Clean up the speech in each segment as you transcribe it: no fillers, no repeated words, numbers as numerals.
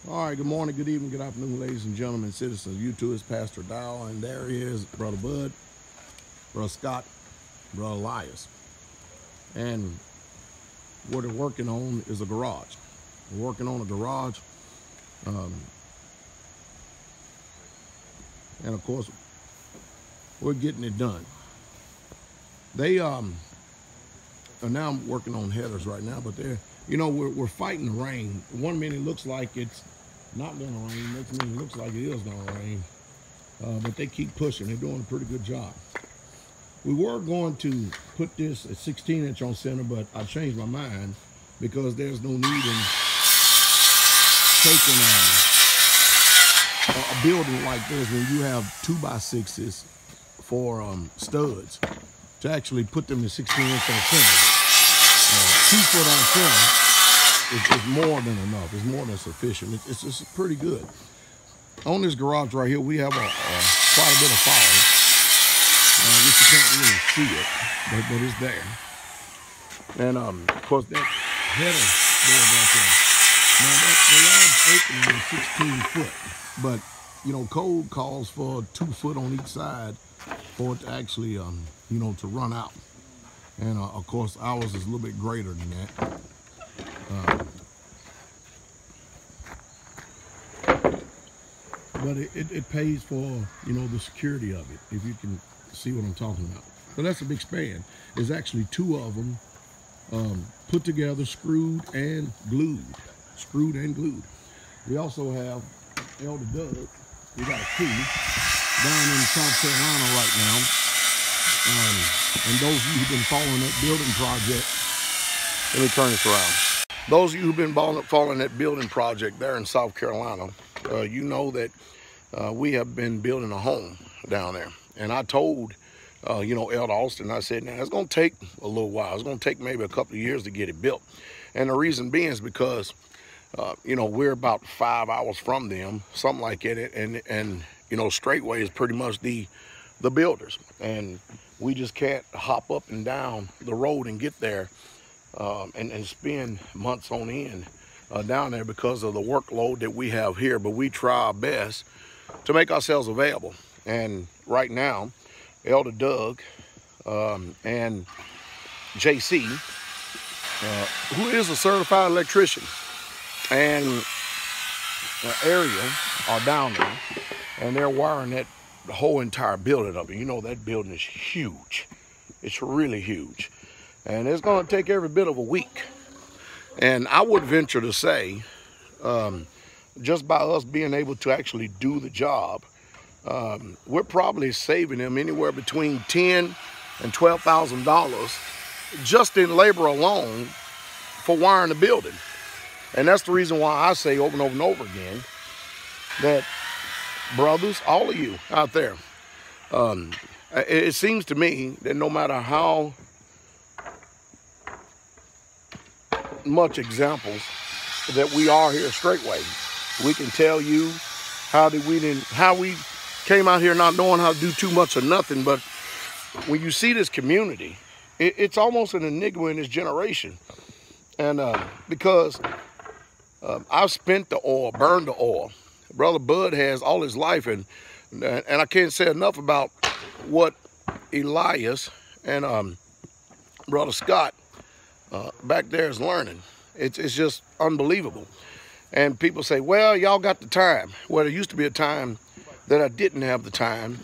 All right, good morning, good evening, good afternoon, ladies and gentlemen, citizens. You too is Pastor Dowell, and there he is, Brother Bud, Brother Scott, Brother Elias. And what they're working on is a garage. We're working on a garage. And of course, we're getting it done. They and now I'm working on headers right now, but they're, we're fighting the rain. 1 minute looks like it's not gonna rain, next minute it looks like it is gonna rain. But they keep pushing. They're doing a pretty good job. We were going to put this at 16-inch on center, but I changed my mind because there's no need in taking a building like this when you have 2x6s for studs to actually put them in 16-inch on center. 2 foot on center is more than enough. It's more than sufficient. It's just pretty good. On this garage right here, we have quite a bit of fall, which you can't really see it, but it's there. And of course, that header there right there. Now the yard's open is 16 foot, but code calls for 2 foot on each side for it to actually, to run out. And of course, ours is a little bit greater than that. But it pays for, the security of it, if you can see what I'm talking about. So that's a big span. There's actually 2 of them put together, screwed and glued. We also have Elder Doug. We got a crew down in South Carolina right now. And those of you who've been following that building project, let me turn this around. Those of you who've been following that building project there in South Carolina, you know that we have been building a home down there. And I told, Elder Austin, I said, now it's going to take a little while. It's going to take maybe a couple of years to get it built. And the reason being is because, we're about 5 hours from them, something like that. And Straightway is pretty much the builders. And we just can't hop up and down the road and get there and spend months on end down there because of the workload that we have here. But we try our best to make ourselves available. And right now, Elder Doug and JC, who is a certified electrician, and area are down there, and they're wiring the whole entire building up. And that building is huge. It's really huge. And it's going to take every bit of a week. And I would venture to say, just by us being able to actually do the job, we're probably saving them anywhere between $10,000 and $12,000 just in labor alone for wiring the building. And that's the reason why I say over and over and over again that, brothers, all of you out there, it seems to me that no matter how much examples that we are here Straightway, we can tell you how we came out here not knowing how to do too much or nothing. But when you see this community, it's almost an enigma in this generation. And because I've spent the oil, burned the oil. Brother Bud has all his life, and I can't say enough about what Elias and Brother Scott back there is learning. It's just unbelievable. And people say, well, y'all got the time. Well, there used to be a time that I didn't have the time.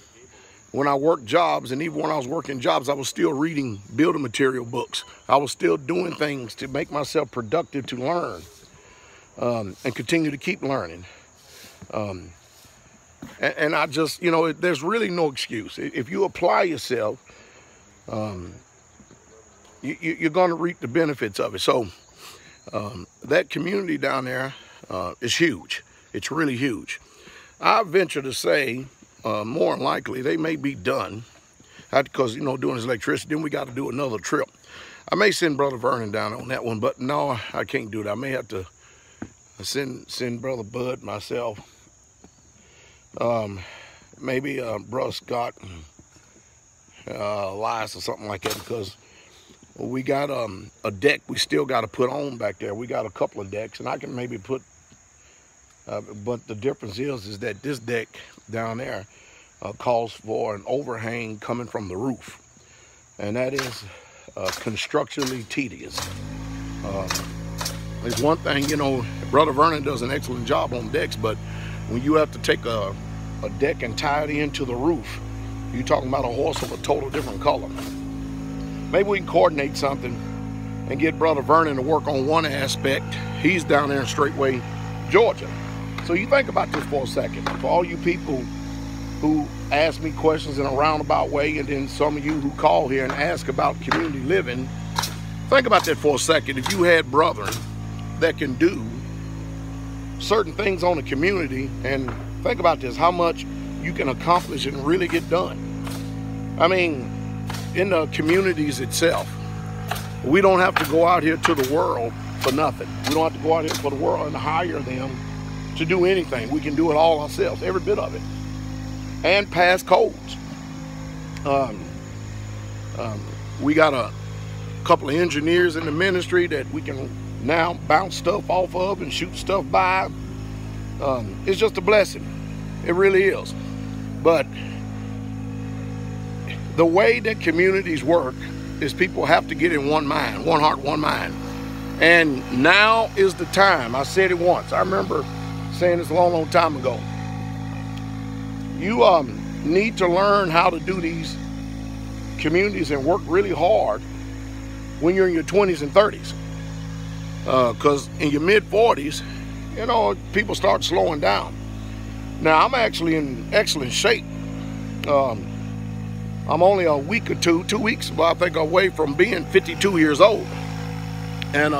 When I worked jobs, and even when I was working jobs, I was still reading building material books. I was still doing things to make myself productive to learn and continue to keep learning. And I just, there's really no excuse. If you apply yourself, you're going to reap the benefits of it. So that community down there is huge. It's really huge. I venture to say, more than likely, they may be done. Because, doing this electricity, then we got to do another trip. I may send Brother Vernon down on that one, but no, I can't do that. I may have to send Brother Bud, myself, maybe Brother Scott, Elias or something like that, because we got a deck we still got to put on back there. We got a couple of decks, and I can maybe put But the difference is that this deck down there calls for an overhang coming from the roof. And that is constructionally tedious. There's one thing, you know, Brother Vernon does an excellent job on decks, but when you have to take a deck and tie it into the roof, you're talking about a horse of a total different color. Maybe we can coordinate something and get Brother Vernon to work on one aspect. He's down there in Straightway, Georgia. So you think about this for a second. For all you people who ask me questions in a roundabout way, and then some of you who call here and ask about community living, think about that for a second. If you had brethren that can do certain things on the community, and think about this, how much you can accomplish and really get done. I mean, in the communities itself, we don't have to go out here to the world for nothing. We don't have to go out here for the world and hire them to do anything. We can do it all ourselves, every bit of it, and pass codes. We got a couple of engineers in the ministry that we can now bounce stuff off of and shoot stuff by. It's just a blessing. It really is. But the way that communities work is people have to get in one mind, one heart, one mind. And now is the time. I said it once. I remember saying this a long, long time ago. You need to learn how to do these communities and work really hard when you're in your 20s and 30s. Because in your mid-40s, you know, people start slowing down. Now, I'm actually in excellent shape. I'm only a week or 2 weeks, I think, away from being 52 years old. And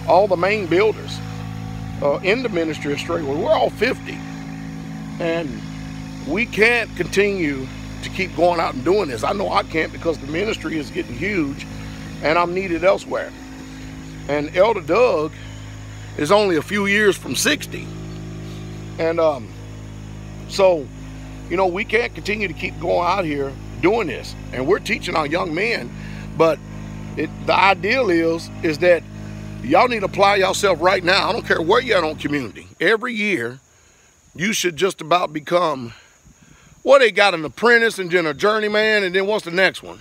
all the main builders in the ministry of Straightway, we're all 50. And we can't continue to keep going out and doing this. I know I can't, because the ministry is getting huge and I'm needed elsewhere. And Elder Doug is only a few years from 60. And so, you know, we can't continue to keep going out here doing this. And we're teaching our young men, but the ideal is that y'all need to apply yourself right now. I don't care where you're at on community. Every year, you should just about become, well, they got an apprentice and then a journeyman, and then what's the next one?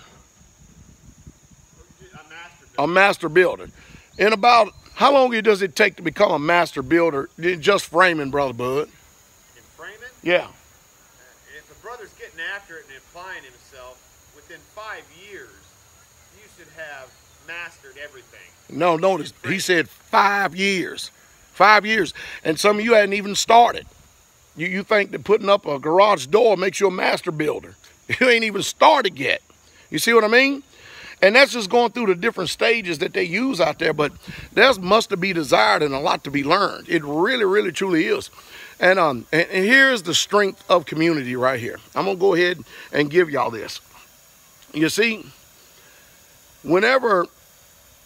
A master builder. In about, how long does it take to become a master builder? Just framing, Brother Bud. In framing? Yeah. If a brother's getting after it and applying himself, within 5 years, you should have mastered everything. No, notice, he said 5 years. 5 years. And some of you hadn't even started. You think that putting up a garage door makes you a master builder. You ain't even started yet. You see what I mean? And that's just going through the different stages that they use out there. But there's much to be desired and a lot to be learned. It really, really, truly is. And here's the strength of community right here. I'm going to go ahead and give y'all this. You see, whenever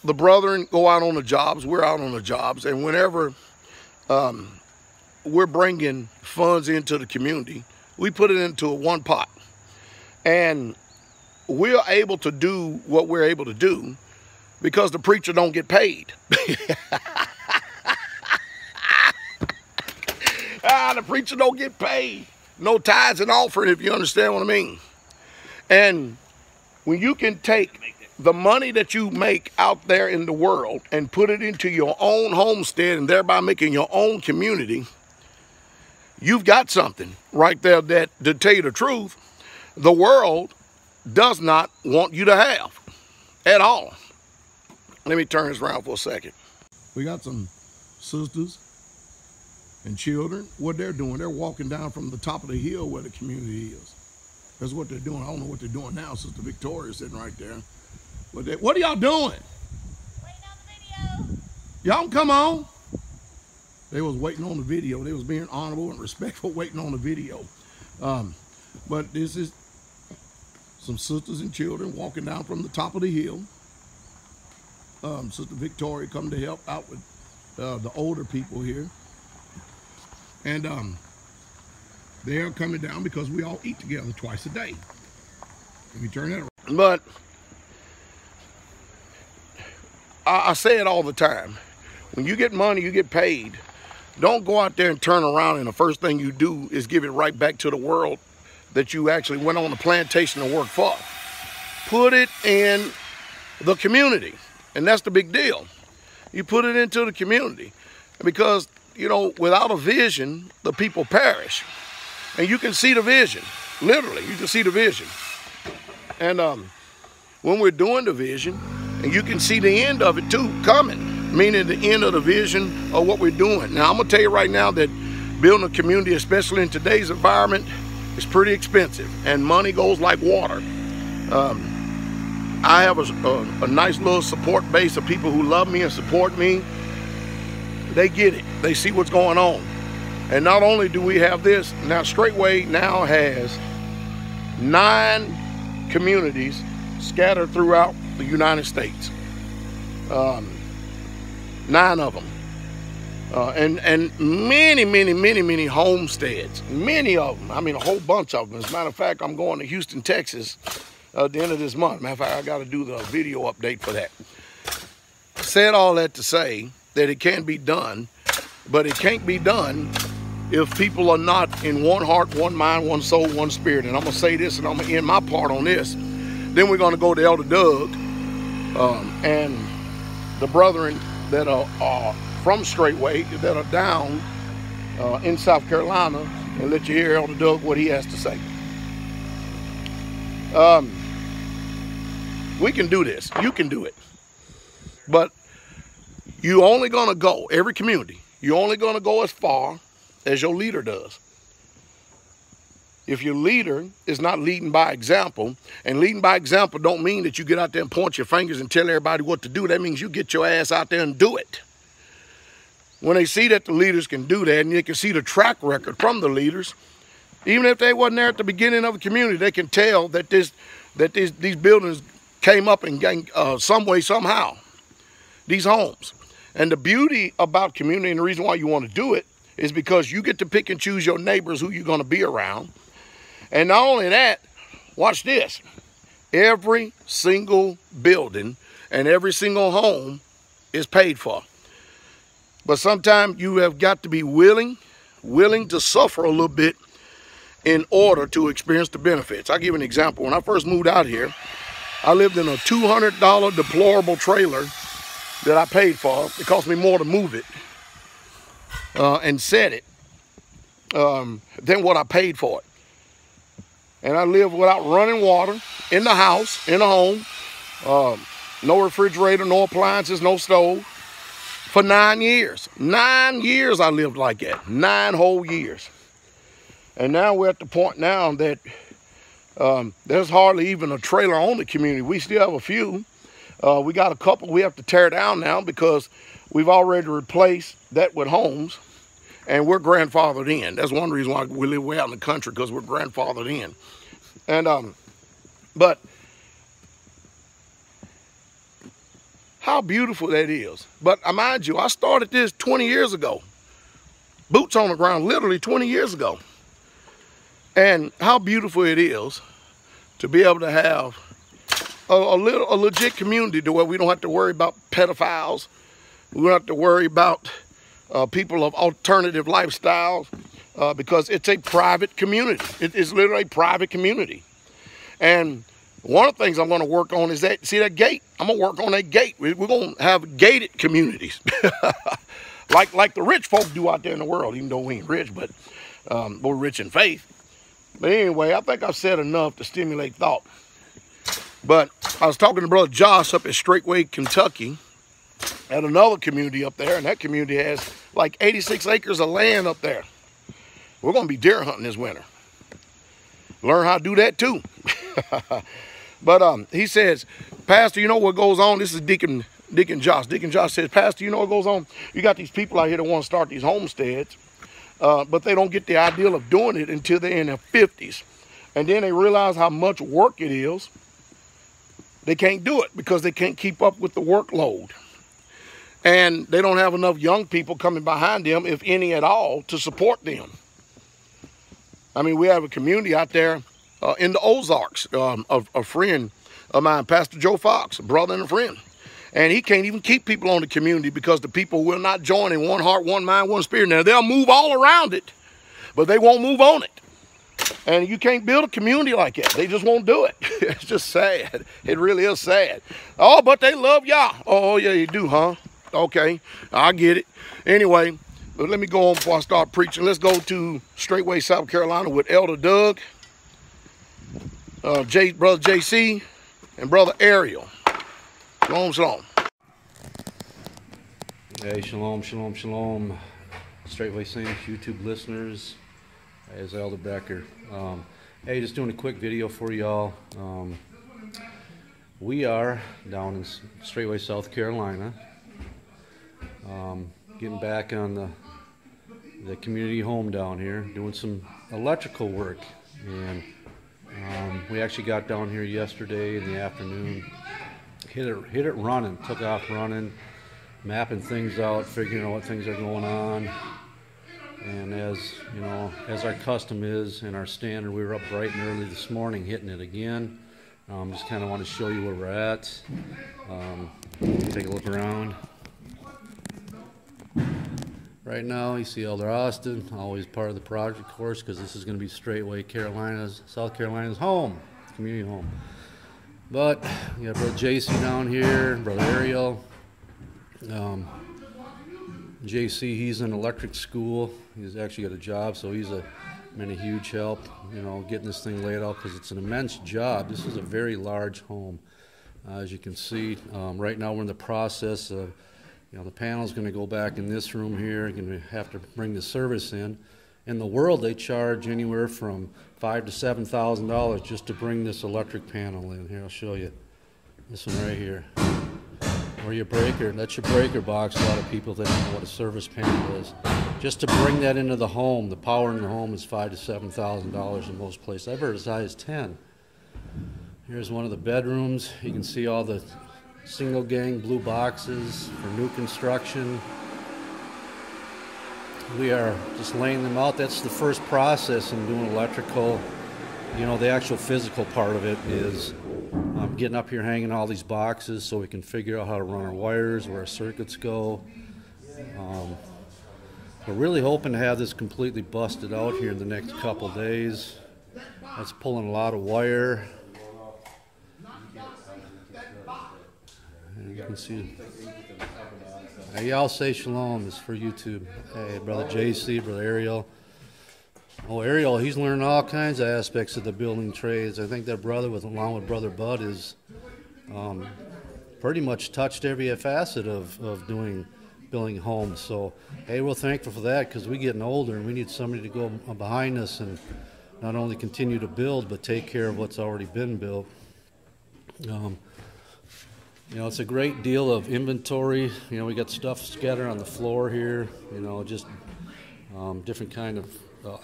the brethren go out on the jobs, we're out on the jobs. And whenever we're bringing funds into the community, we put it into a one pot. And we're able to do what we're able to do because the preacher don't get paid. The preacher don't get paid. No tithes and offering, if you understand what I mean. And when you can take the money that you make out there in the world and put it into your own homestead and thereby making your own community, you've got something right there that, to tell you the truth, the world does not want you to have at all. Let me turn this around for a second. We got some sisters and children. What they're doing, they're walking down from the top of the hill where the community is. That's what they're doing. I don't know what they're doing now. Sister Victoria's sitting right there. What are y'all doing? Waiting on the video. Y'all come on. They was waiting on the video. They was being honorable and respectful waiting on the video. But this is some sisters and children walking down from the top of the hill. Sister Victoria come to help out with the older people here. And they're coming down because we all eat together twice a day. Let me turn that around. But I say it all the time. When you get money, you get paid. Don't go out there and turn around and the first thing you do is give it right back to the world that you actually went on the plantation to work for. Put it in the community, and that's the big deal. You put it into the community because, you know, without a vision, the people perish. And you can see the vision, literally, you can see the vision. And when we're doing the vision, and you can see the end of it too coming, meaning the end of the vision of what we're doing. Now, I'm gonna tell you right now that building a community, especially in today's environment, is pretty expensive, and money goes like water. I have a nice little support base of people who love me and support me. They get it, they see what's going on. And not only do we have this, now Straightway now has 9 communities scattered throughout the United States. 9 of them. And many homesteads. Many of them. I mean, a whole bunch of them. As a matter of fact, I'm going to Houston, Texas at the end of this month. Matter of fact, I got to do the video update for that. Said all that to say that it can be done, but it can't be done if people are not in one heart, one mind, one soul, one spirit. And I'm going to say this, and I'm going to end my part on this. Then we're going to go to Elder Doug and the brethren that are from Straightway that are down in South Carolina, and let you hear Elder Doug what he has to say. We can do this. You can do it. But you only going to go, every community, you're only going to go as far as your leader does. If your leader is not leading by example, and leading by example don't mean that you get out there and point your fingers and tell everybody what to do. That means you get your ass out there and do it. When they see that the leaders can do that, and they can see the track record from the leaders, even if they wasn't there at the beginning of the community, they can tell that these buildings came up in some way, somehow, these homes. And the beauty about community, and the reason why you want to do it, is because you get to pick and choose your neighbors who you're going to be around. And not only that, watch this. Every single building and every single home is paid for. But sometimes you have got to be willing to suffer a little bit in order to experience the benefits. I'll give you an example. When I first moved out here, I lived in a $200 deplorable trailer that I paid for. It cost me more to move it and set it than what I paid for it. And I lived without running water in the house, in the home, no refrigerator, no appliances, no stove, for 9 years. 9 years I lived like that, 9 whole years. And now we're at the point now that there's hardly even a trailer on the community. We still have a few. We got a couple we have to tear down now because we've already replaced that with homes, and we're grandfathered in. That's one reason why we live way out in the country, because we're grandfathered in. And but how beautiful that is. But mind you, I started this 20 years ago. Boots on the ground, literally 20 years ago. And how beautiful it is to be able to have a legit community to where we don't have to worry about pedophiles. We don't have to worry about people of alternative lifestyles because it's a private community. It is literally a private community. And one of the things I'm going to work on is that, see that gate? I'm going to work on that gate. We're going to have gated communities like the rich folk do out there in the world, even though we ain't rich, but we're rich in faith. But anyway, I think I've said enough to stimulate thought. But I was talking to Brother Josh up at Straightway, Kentucky, at another community up there, and that community has like 86 acres of land up there. We're going to be deer hunting this winter. Learn how to do that too. But he says, Pastor, you know what goes on? This is Deacon Josh. Deacon Josh says, Pastor, you know what goes on? You got these people out here that want to start these homesteads, but they don't get the ideal of doing it until they're in their 50s. And then they realize how much work it is. They can't do it because they can't keep up with the workload. And they don't have enough young people coming behind them, if any at all, to support them. I mean, we have a community out there in the Ozarks, a friend of mine, Pastor Joe Fox, a brother and a friend. And he can't even keep people on the community because the people will not join in one heart, one mind, one spirit. Now, they'll move all around it, but they won't move on it. And you can't build a community like that. They just won't do it. It's just sad. It really is sad. Oh, but they love y'all. Oh, yeah, you do, huh? Okay, I get it. Anyway, but let me go on before I start preaching. Let's go to Straightway, South Carolina with Elder Doug, Brother JC, and Brother Ariel. Shalom, shalom. Hey, shalom, shalom, shalom. Straightway Saints YouTube listeners, as Elder Becker. Hey, just doing a quick video for y'all. We are down in Straightway, South Carolina, getting back on the community home down here, doing some electrical work. And we actually got down here yesterday in the afternoon, hit it running, took off running, mapping things out, figuring out what things are going on. And as you know, as our custom is and our standard, we were up bright and early this morning hitting it again. Just kind of want to show you where we're at. Take a look around. Right now, you see Elder Austin, always part of the project, of course, because this is going to be Straightway South Carolina's home, community home. But you got Brother JC down here, Brother Ariel. JC, he's in electric school. He's actually got a job, so he's been a huge help, you know, getting this thing laid out because it's an immense job. This is a very large home, as you can see. Right now, we're in the process of, you know, the panel's going to go back in this room here. You're going to have to bring the service in. In the world, they charge anywhere from $5,000 to $7,000 just to bring this electric panel in. Here, I'll show you. This one right here. Or your breaker, that's your breaker box. A lot of people, they don't know what a service panel is. Just to bring that into the home, the power in the home is $5,000 to $7,000 in most places. I've heard as high as 10. Here's one of the bedrooms. You can see all the single gang blue boxes for new construction. We are just laying them out. That's the first process in doing electrical. You know, the actual physical part of it is getting up here, hanging all these boxes so we can figure out how to run our wires, where our circuits go. We're really hoping to have this completely busted out here in the next couple days. That's pulling a lot of wire. And you can see. Hey, y'all say shalom. It's for YouTube. Hey, Brother JC, Brother Ariel. Oh, Ariel, he's learning all kinds of aspects of the building trades. I think that brother, along with Brother Bud, is pretty much touched every facet of building homes. So, hey, we're thankful for that because we're getting older and we need somebody to go behind us and not only continue to build, but take care of what's already been built. You know, it's a great deal of inventory. You know, we got stuff scattered on the floor here, you know, just different kind of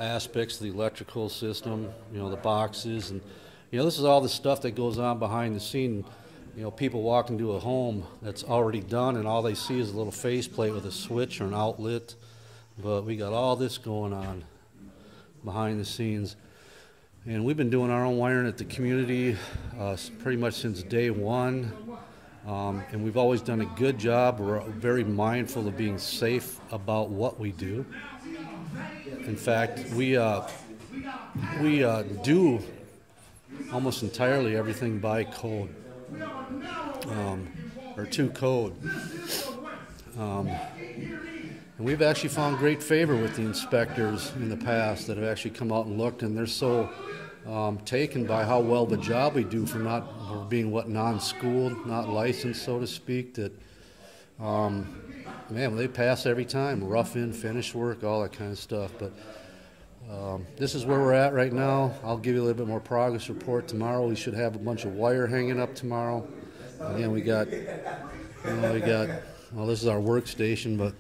aspects of the electrical system, you know, the boxes, and you know, this is all the stuff that goes on behind the scene. You know, people walk into a home that's already done and all they see is a little faceplate with a switch or an outlet, but we got all this going on behind the scenes. And we've been doing our own wiring at the community pretty much since day one, and we've always done a good job. We're very mindful of being safe about what we do. In fact, we do almost entirely everything by code, or to code. And we've actually found great favor with the inspectors in the past that have actually come out and looked, and they're so taken by how well the job we do for being non-schooled, not licensed, so to speak, that man, they pass every time. Rough in, finish work, all that kind of stuff. But this is where we're at right now. I'll give you a little bit more progress report tomorrow. We should have a bunch of wire hanging up tomorrow. Again, we got, well, this is our workstation, but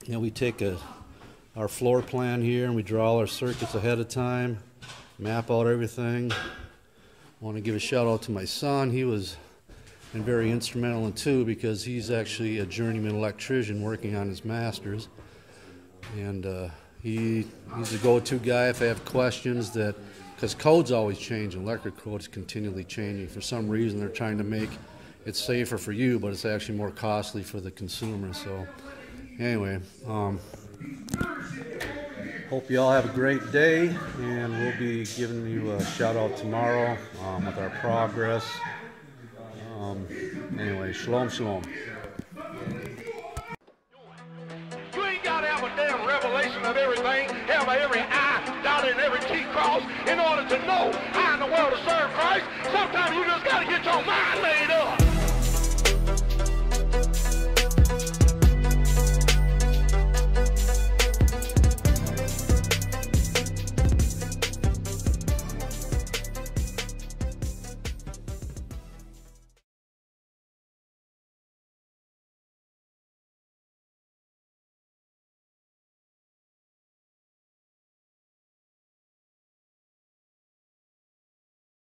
you know, we take our floor plan here and we draw all our circuits ahead of time, map out everything. I want to give a shout out to my son. He was and very instrumental in too, because he's actually a journeyman electrician working on his master's, and he's the go-to guy if I have questions, because code's always changing. Electric code's continually changing. For some reason they're trying to make it's safer for you, but it's actually more costly for the consumer. So anyway, hope you all have a great day, and we'll be giving you a shout out tomorrow with our progress. Anyway, shalom, shalom. You ain't got to have a damn revelation of everything, have every I dotted and every T crossed in order to know how in the world to serve Christ. Sometimes you